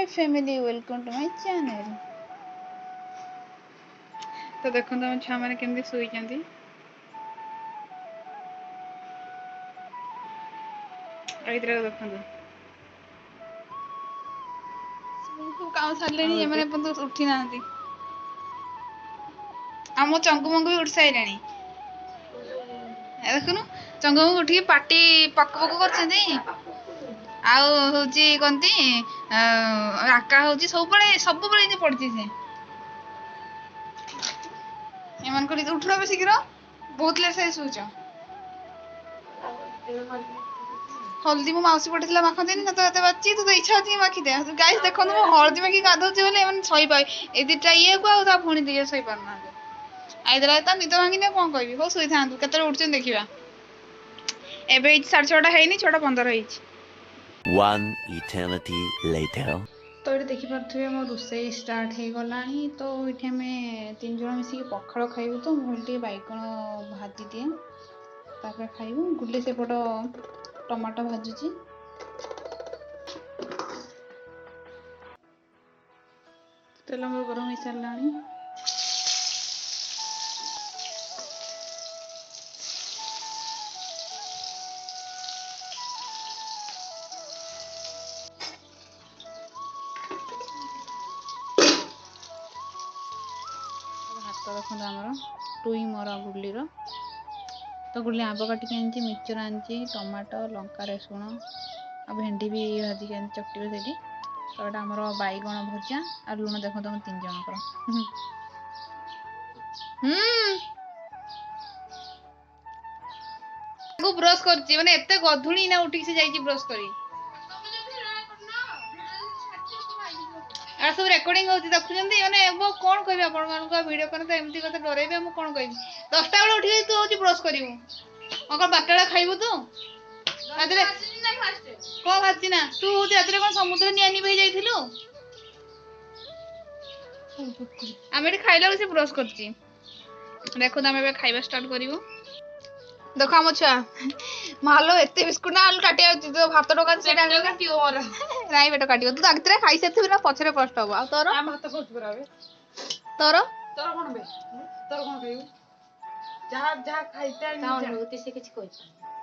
Hi family welcome to my channel. तो देखो तुम छुआ मैंने केमती सोई देखो काम सारे मैंने उठी ना आम चंगुमंगु भी उठ सारे देखुन चंगुमंगु उठ पार्टी पक पक कर कहती आका हूँ सब पड़ी से एमान उठुना भी शीघ्र बहुत लेट से शोच हल्दी मो मौसी पठेला माखती ना तो बाची तो इच्छा अच्छी माखी दे गाइस देखो मो हल्दी माखी गाधोचे बोले शई पाए ए दुटा ये को आ पुणी दिए शई पार ना आईदेला तो निद भांगी कौन कहबी हो शोई था केते उठुन देखा एवं 6:30 है 6:15 One eternity later. तो ये देखिपे मो रोसे स्टार्ट हो गला तो ये आम 3 जन मिसिक पखाड़ खाइबू तो मुझे बैगण भाजी दिए तापर खाइबू गुले सेपट टमाटो भाजुची तेल मोर गरम हो सारा भात देखते आमर टुई मरा गुली तो गुली आंब काटिक आनी मिक्सचर आनी टमाटो लंका रसुण आ भेंडी भी भाजिक आनी चकटे से तो यहाँ आमर बैगण भजा आ लुण देखो तुम 3 जनकर ब्रश कर माने एते गधुणी ना उठी से जाई ब्रश करी आ सब रेकर्डिंग होती देखुंती माने मो कौन कहबी आपण मानका वीडियो करन तो एमती कते डरेबे मो कौन कहबी 10टा बेले उठी तू होची ब्रश करिवु अगर 12टा खाइबु तू रातिरे को भाती ना तू होची रातिरे कोन समुद्र नियानी बही जाइथिलु आमे खाइला से ब्रश करची देखो तमे बे खाइबा स्टार्ट करिवु देखो आम छुआ मालो एते बिस्कुट ना आलू काटिया तो भात टोका से काटियो मोर नाइ बेटा काटियो तू आगतरे खाइ सेथि ना पछरे कष्ट हो आ तोर आ भात खाउछ बराबे तोर तोर कोन बे तोर कोन खाइबू जा खाइता नहीं होती से किछ कोइ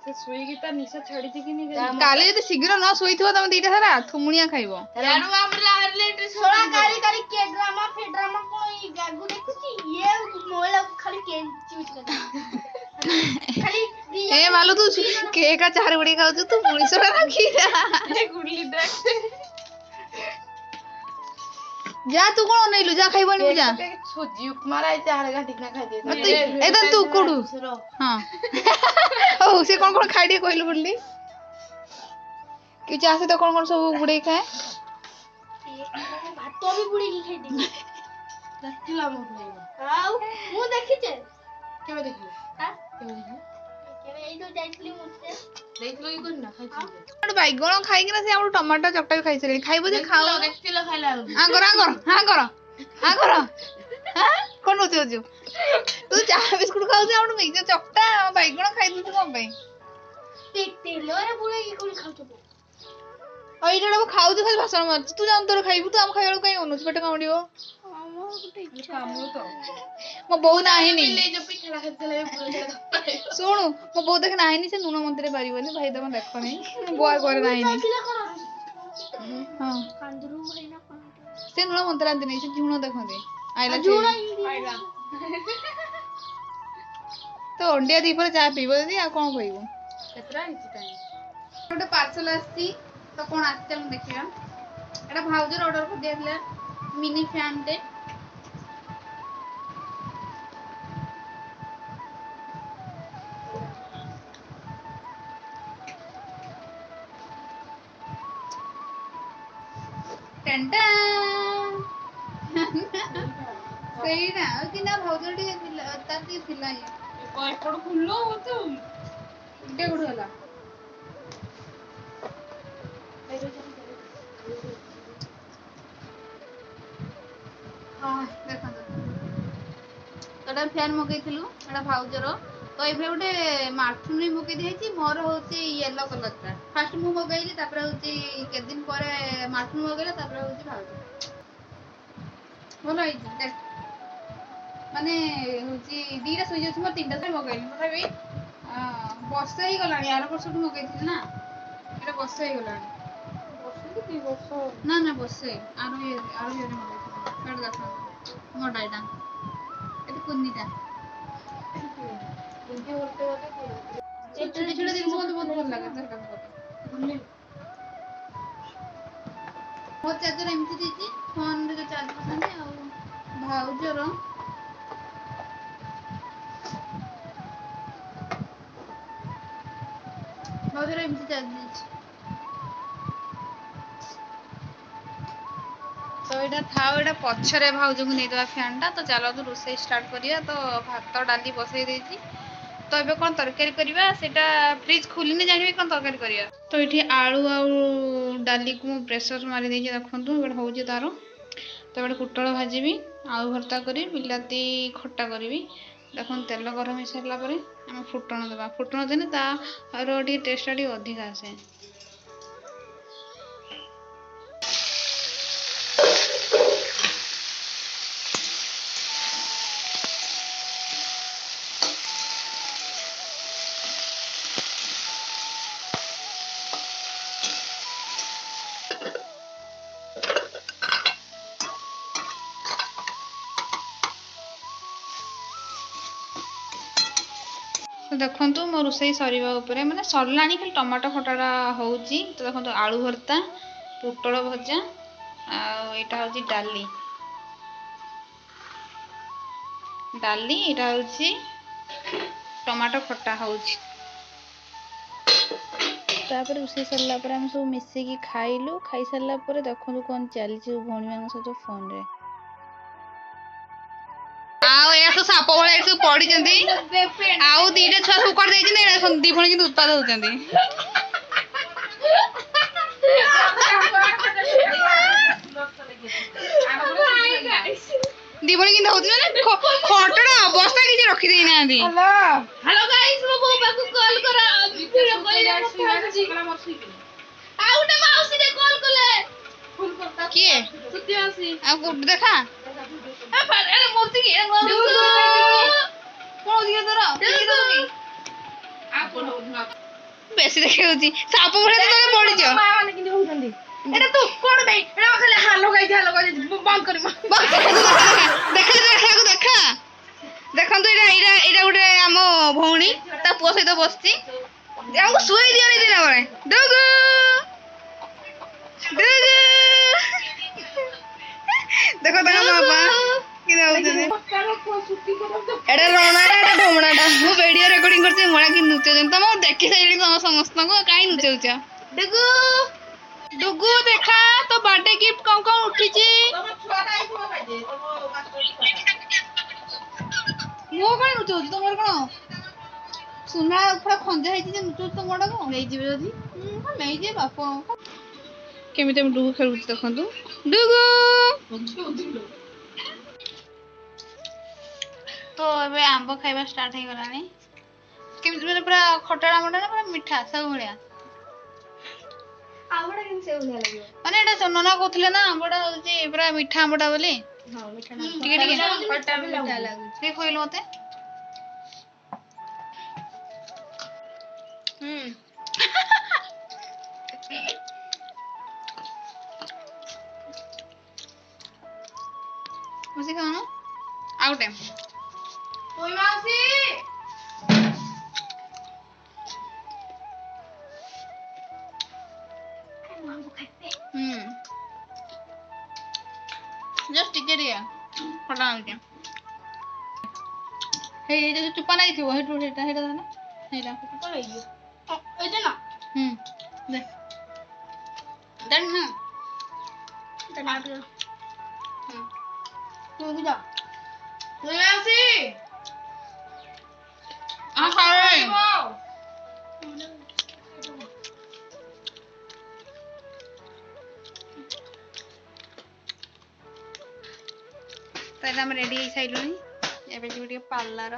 से सोई गीता निशा छाडी थी कि नहीं काले तो शीघ्र न सोईथो तमे दीटा सारा थुमुनिया खाइबो यानु हमरा हारलेट सोला गाली गाली के ड्रामा फे ड्रामा कोई गागु देखुची ये मोला खाली के चूज कर ए मालू तू केक का 4 गुड़ी खाऊ तू पुलिस रा रखी ए गुडली देख जा तू कोन नैलु जा खाइबनी जा सोजी उपमा राय 4 घाटी ना खाइ दे ए त तू कोडू हां ओ से कोन खाइ दे कहलु गुडली कि चासे तो कोन सब गुड़ी खाए भात तो भी गुड़ी की खाइ दे दतिला मो नहीं आउ मु देखि छे केबे देखि हां बैगण खाई टमाटो चकटा खाई सारे खाइबो जे खाओ कौन होजु तू चाह बिस्कुट खाऊ मिक्सचर चकटा बैगण खाई दू कौन खाऊ खाली भाषण मार तू जान तोर खाइबू तू आम खाइबा कहीं अनुज पेट कामड़ियो मो बो नाही सुनु मो बो देख नाही से नुन मंदिर पारिबनी भाई तम देख नहीं बुआ करे नाही हां कांदरू भाई ना कोन से नुन मंदिर आंदी नहीं से झुण देखंदे आइला आइला तो अंडिया दी पर चाय पीबो दी आ कोन कहबो केतरा हिची टाइम गोटे पार्सल आसी तो कोन आसी हम देखिया एटा भाउजर ऑर्डर कर दिया मिनी फैन टे सही ना कि ना भौजर ताती थिला ये कोइ कोड खुल्लो होतो उडे गुड होला हां देखा तोडा फैन मगैथिलु एटा भौजर तो एबे गोटे मार्टुनी मगै देछि मोर होछि येलो कलर का फास्ट मु मगैली तापर होची के दिन परे मार्टन मगैला तापर होची भाउज बोलो देख माने होची दीटा सुई जछ मोर तीनटा से मगैली तथापि बस ही गलानी यार वर्ष टू मगैथि ना एटा बस ही गलानी ना ना बसे आरो ये मगैथि काट देखा मोटा एटा एटा कुन्नीटा छोटे छोटे जिनिस मते बहुत भल लागे तर काम करते ମୋ ଚାର୍ଜର ଏମିତି ଦେଇଛି ଫୋନରେ ଯୋଉ ଚାର୍ଜ ବସାନ୍ତି ଆଉ ଭାଉଜର ଏମିତି ଚାର୍ଜ ଦେଇଛି ତ ଏଇଟା ଥାଉ ଏଇଟା ପଛରେ ଭାଉଜକୁ ନେଇଦେବା ଫ୍ୟାନ୍ଟା ତ ଚାଲନ୍ତୁ ରୋଷେଇ ଷ୍ଟାର୍ଟ କରିବା ତ ଭାତ ଡାଲି ବସେଇ ଦେଇଛି ତ ଏବେ କ'ଣ ତରକାରୀ କରିବା ସେଇଟା ଫ୍ରିଜ୍ ଖୋଲିନେ ଜାଣିବି କ'ଣ ତରକାରୀ କରିବା ତ ଏଠି ଆଳୁ ଆଉ ଡାଲିକୁ ମୁଁ ପ୍ରେସର ମାରି ଦେଇଛି ଦେଖନ୍ତୁ ଏଇଟା ହେଉଛି ତାର ତ ଏଇଟା ପୋଟଳ ଭାଜିବି ଆଳୁ ଭର୍ତ୍ତା କରିବି ବିଲାତି ଖଟା କରିବି ଦେଖନ୍ତୁ ତେଲ ଗରମ ହେଇସାରିଲା ପରେ ଆମେ ଫୁଟଣ ଦେବା ଫୁଟଣ ଦେଲେ ତାର ଟିକେ ଟେଷ୍ଟଟା ଟିକେ ଅଧିକା ଆସେ तो देखो मो रोसई सरिबा उपरे माने सरलाणी खाली टमाटो खटाटा होउची तो देखो आलू भर्ता पोटल भजा आटा हूँ डाली डाली यहाँ हूँ टमाटो खटा होउची तापर रोसई सरला पर हम सब मिसिकी खाइलु खाई सारला पर देखो कौन चली भौणी मान सहित फोन रे तो साप भाई सब पड़ी आउ दीटा छुआ सब कर दी भणी कि उत्पाद होती दी भणी कि खटड़ा अवस्था किसी रखी देना हेलो गाइस मो बो बाकू कॉल करा वीडियो कॉल आउटे माउसी रे कॉल कले फोन करता किए सुती आसी आ देखा अरे मूर्ति की कौन दिया तोरा बेसी देखे होची साप भले तो पड़ी जो मां माने किन होतंदी एटा तू कोन बे एटा खाली हालो गाई बंद करी देखा देखा देखंतु एटा गुटे हम भौणी ता पुओ सहित बसची हमको सुई दियो नहीं दिना बळे डगु डगु देखो ता बाबा किन होतंदी एटा रोनाटा एटा ढोमणाटा मु वीडियो रिकॉर्डिंग करते मोळा कि नुचे जन तम देखि सैली समस्त को काई नुचौछ डगु डुगु देखा तो बर्थडे गिफ्ट कौन कौन उठी छी मो कौन नुचौछ तमर कोन सुना पूरा खंजा है जे नुचौछ तो मोडा को नै जिबे जदी नै जे बाप केमिते हम डुगु खेलुछ देखंतु डुगु तो एबे आंबो खाइबा स्टार्ट हो गलानी केमिते माने पूरा खटाड़ा मोटा ना पूरा मीठा सब भलिया आंबोडा किन से भलिया लागियो माने एटा सोनना कहथिले ना आंबोडा होची पूरा मीठा आंबोडा बोली हां मीठा ना टिके खट्टा भी मीठा लागु से खोइलो मते मुझे खाना आउट है कोई मासी जस्ट टिके दिया फटा आके हे ये जो चुपा नहीं थी वो हेटू हेटा हेटा था ना हेटा चुपा रही है एजे ना दे डन ना टमाटर तू भी जा कोई मासी आ खा रहे ताले हम रेडी हे साइलुनी एबे जे पार्लर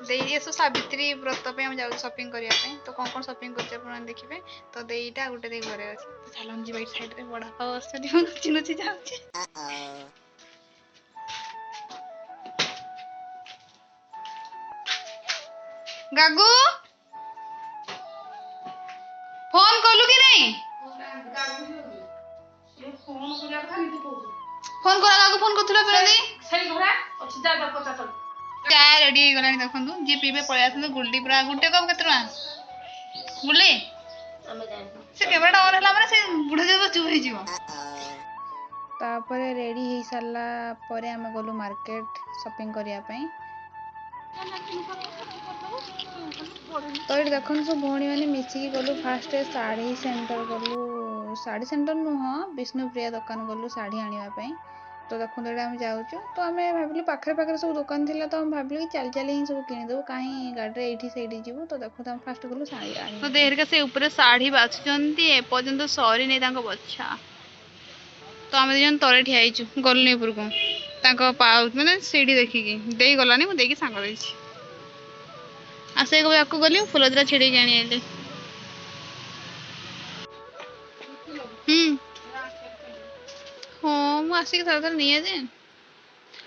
देई ये सावित्री व्रत पे हम जाऊ शॉपिंग करिया पे तो कौन शॉपिंग करते अपन देखिबे तो देईटा गुटे देई घरे अछि तो चलन जी बाइट साइड रे बड़ा पावर से नुची जाउछे गागू फोन कलु कि नहीं फोन करा गागू फोन करथुला पेली सही घोड़ा अछि जा जा पचा चल चाय रेडी हो गलानी देखंतु जी पीबे पळे आसनु गुल्डी पुरा गुटे कप केतना गुल्ली हमें जान से केबड़ा और हला माने से बुढा जब चुप हे जीवो तापरे रेडी हे साला परे हम गलु मार्केट शॉपिंग करिया पई तो ये देखन सब भौणी माने मिसी गलु फास्ट साड़ी सेंटर गलु साड़ी सेंटर नुह विष्णुप्रिया दुकान गलु साड़ी आनिबा पई तो देखो हम जाऊँ तो आम भाविलु पाखे पाखे सब दुकान थी तो हम भाविलु कि चल चल ही सब किनीदेव कहीं गाड़ी एठी सेठी जीवु तो देखो हम फास्ट गलु साड़ी तो देहरिका से ऊपर साड़ी बाछुचंती एपर्यंत सरी नहीं तांको बच्चा तो आम जन तले ठियाइचु गलुनी ऊपर को तांको माने सीढ़ी देखिकी देई गलानी मु देकी सांग देछि आसे को याकू गली फुल दिरा छेड़ी जानी आइले हाँ मु आसिक थर थर नहीं जे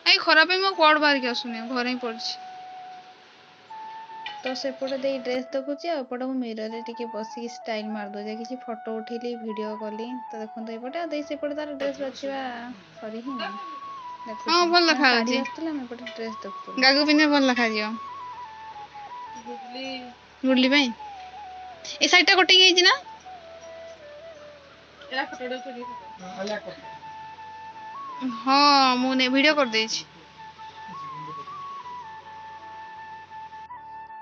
आई खराब मो कोड बाहर के आसुनी घर ही पड़छि तो सेपटे दे ड्रेस देखुची एपटे मु मिरर रे टिके बसिक स्टाइल मार दो जे किछि फोटो उठेली वीडियो कली तो देखन तो एपटे दे सेपटे तार ड्रेस रचिबा सॉरी ही देखो हां भल लखा अछि आस्तला हम एपटे ड्रेस देखतो गागु पिने भल लखा जियो गुडली भाई ए साइडटा कटि गई छी ना एला फोटो दे हाँ मुझे वीडियो कर दे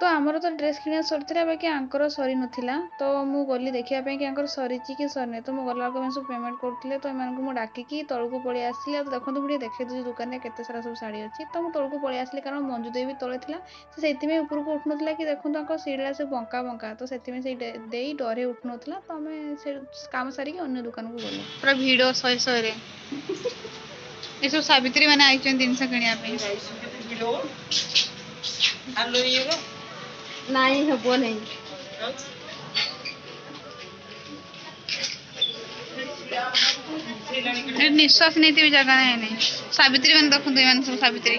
तो आमर तो ड्रेस किना सरी बाकी आंकर सरी नाला तो मु गली देखापी कि सरी कि सरनी तो मुझे गला सब पेमेंट करते तो एम डाकिकी तलू पलि आसली देखो मुझे देखे दूसरी दुकान में केते सारा सब शाड़ी अच्छी तो मुझे तलू पलि आसली कारण मंजू देवी तले थी से ऊपर को उठू ना कि देखो सीढ़ा से बंका बंका तो से डरे उठू ना तो आम से काम सारिकी अन्य दुकान को गलु पूरा भिड़ शहे शहे ये सब सावित्री मैंने आई जिनस किणा नहीं हबो नहीं निश्वास नहीं थी जगह नहीं सावित्री मैंने देखो सब सावित्री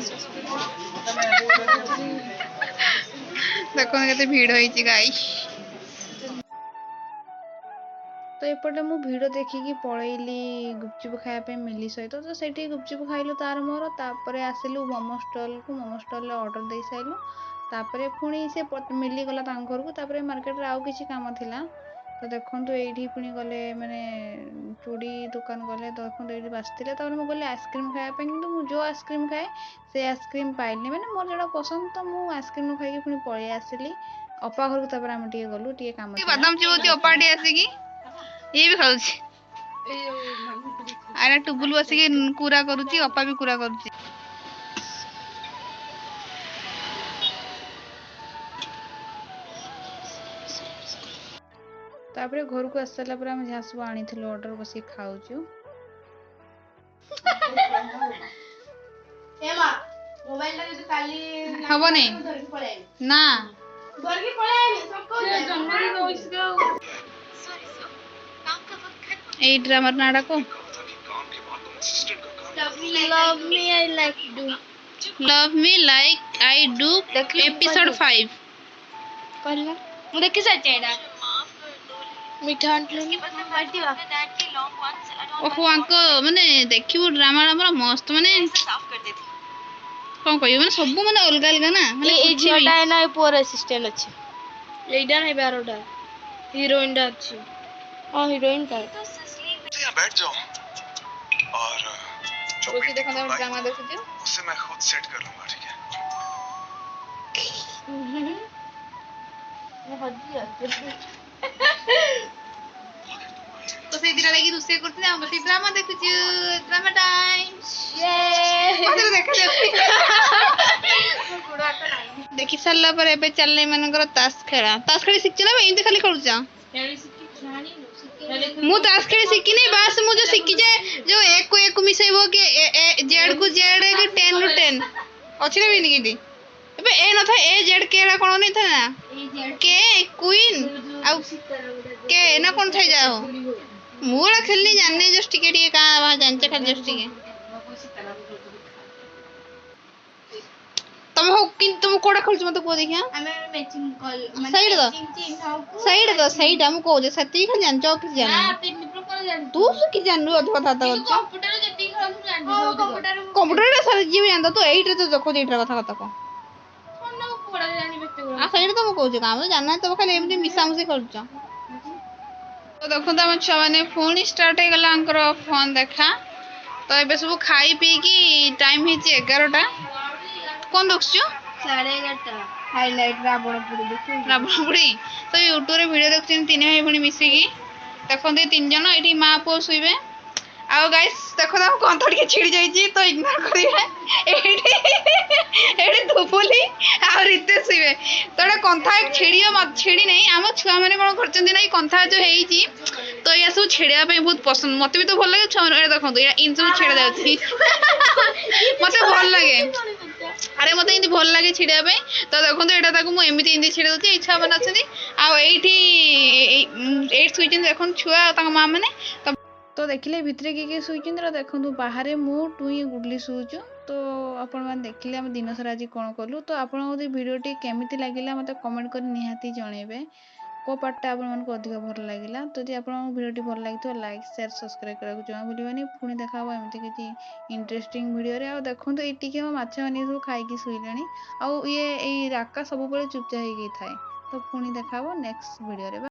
देखो केते भीड़ होई गाई तो एपटे मु भिड़ देखिकी पलैली गुपचुप खायापे मिली सहित तो सेठी गुपचुप खाइलु तार मोर तापरे आसिलु मोमो स्टॉल ऑर्डर दे साइलु तापरे पुणी से मिली गला तांग घर को तापरे मार्केट रे आउ किछि काम थिला तो देखंतु एठी पुणी गले माने चूड़ी दुकान गले तो देखंतु एठी बासतिले तापर मु गले आइसक्रीम खाया पे किंतु मु जो आइसक्रीम खाए से आइसक्रीम पाइली माने मोर जड़ा पसंद तो मु आइसक्रीम खाई के पुणी पळे आसिली अपा घर को तापर हम टिके गलु टिके काम बादाम चिबोती अपा टी आसीकी ये भी खाउची आरे टुबुल बसिकी कुरा करूची अपा भी कुरा करूची तापरे घर को आसला पर हम जहाँ सब आनी थिलो ऑर्डर बसी खाउछु एमा मोबाइल ला काली हबो नहीं ना घर के पळे आइबे सबको जंगली होइस गो ए ड्रामा नाडा को love me I like do love me like I do episode 5 कहला मु देखि साचे एडा मिठा अंटलुनी माटिवा ओहो आंको माने देखिबो ड्रामा हमरा मस्त माने कोन कहियो माने सब माने अलग अलग ना माने ए झियोटा है ना पोर असिस्टेंट अछि एडा नै बारोडा हीरोइन डा अछि हां हीरोइन का यहाँ बैठ जाओ और जो रोटी देखो ना ड्रामा देखो जो उसे मैं खुद सेट कर लूंगा ठीक है मैं हजी तो से दिरा लगी रुसे करते ना बस ड्रामा देखो जो ड्रामा टाइम ये मते देखा गुड़ा का नहीं देखि सारला पर एबे चलले मनकर ताश खेली शिखछ ना एंते खाली खेलुचा खेली सिक्की जानी मु ताश खेली शिखी नहीं बस मु जो शिखी जे जो एक को मिसेबो के जेड को जेड के 10 को 10 अछि ना बिनी की ଏବେ ଏ ନଥାଏ ଏ ଜେଡ୍ କେ रा कोन नहीं था ना के क्वीन आ के ना कोन थाई जाओ मुरा खेलनी जानने जस्ट टिके का वहां जानचे खाली जस्ट टिके तुम हो कि तुम कोडा खोलछ मत को देखिया साइड दो साइड हम को जे सती खाली जानचो कि जान तू कि जानू अध कथा तो कंप्यूटर रे सर जी भी जानतो तो 8 रे तो देखो 8 रे कथा को आ साइड तो को जे काम जानना तो खाली एमती मिसा मुसी करछ तो देखो त हम छुआ माने फोन स्टार्ट हे गला अंकर फोन देखा तो एबे सब खाई पी की टाइम हिची 11 टा कौन देखछु 11:30 हाईलाइट रावणपुरी देखो रावणपुरी तो यूट्यूब रे वीडियो देखछन तीन भाई भणी मिसी की देखो दे तीन जन एठी मां पो सुइबे आ गाइस देखो हम कंथड़ के छिड़ जाई छी तो इग्नोर करिवे एठी एठी धुपुली आ रिते सुइबे तोडा कंथा एक छिड़ियो मत छिड़ी नहीं हम छुआ माने कोन करचंदी नहीं कंथा जो हेई छी तो या सब छेड़िया पे बहुत पसंद मते भी तो भल लागे छुआ माने देखो या इन सब छेड़ जाउछी मते भल लागे अरे मते इंदी भल लागे छिड़िया पे तो देखो एटा ताको मु एमिति इंदी छिड़ दोची इच्छा माने अछंदी आ एठी 8 सुइचन देखो छुआ ताका मां माने तो देखिले भितरे के सुइचन तो देखो बाहर मु टुई गुडली सुचु तो आपण माने देखिले हम दिन सारा आज कोन करलु तो आपण ओदे वीडियोटी केमिति लागिला मते कमेंट कर निहाती जणेबे को पार्टटा आपण मन को अधिक भल लागिला तो जे आपण वीडियोटी भल लागितो लाइक शेयर सब्सक्राइब करा जमा भूलिबानी पुणी देखाबो एमिति किछि इंटरेस्टिंग वीडियो रे आ देखंतु एटी के माछा माने सब खाई की सुइलेनी आ ये राका सब बळे चुपचाप हे गई थाए तो पुणी देखाबो नेक्स्ट वीडियो रे।